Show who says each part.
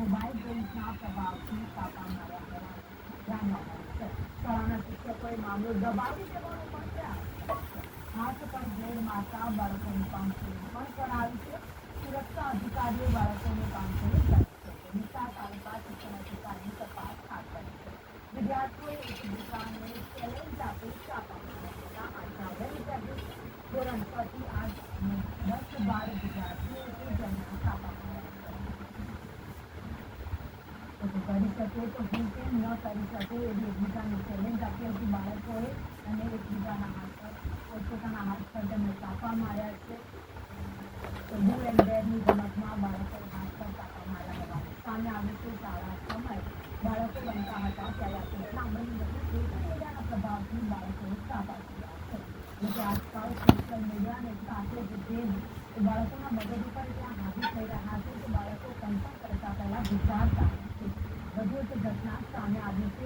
Speaker 1: Mobile ગેમ્સના પ્રભાવથી કાપા માર્યા હોવાનું જાણવા મળ્યું છે. શાળાના શિક્ષકોએ મામલો દબાવી દેવાનો પણ પ્રયાસ હાથ પર બ્લેડ મારતા બાળકોની કાઉન્સેલિંગ પણ કરાવી છે. સુરક્ષા અધિકારીઓ બાળકોને કાઉન્સેલિંગ કરે છે. નિશા તાલુકા શિક્ષણ અધિકારીની તપાસ હાથ ધરી છે. વિદ્યાર્થીઓએ એકબીજાને ચેલેન્જ આપી કાપા માર્યા હતા. ધોરણ 6 થી 8 અને 10-12 વિદ્યાર્થીઓ કે જેમના કાપા માર્યા કરી શકે તો હું કેમ ન કરી શકું એવી એકબીજાને ચેલેન્જ આપી હતી બાળકોએ અને એકબીજાના હાથ પર પોતપોતાના હાથ પર તેમને કાપા માર્યા છે. તો બુલ એન્ડ બેરની રમતમાં બાળકોએ હાથ પર કાપા માર્યા હોવાનું સામે આવ્યું છે. શાળા સમય બાળકો રમતા હતા ત્યારે આ ઘટના બની હતી. સોશિયલ મીડિયાના પ્રભાવથી બાળકોએ કાપા માર્યા છે. જોકે આજકાલ સોશિયલ મીડિયાને સાથે જ ગેમ એ બાળકોના મગજ ઉપર એટલા હાવી થઈ રહ્યા છે કે બાળકો કંઈ પણ કરતા પહેલા વિચારતા નથી. વધુ એક ઘટના સામે આવી છે.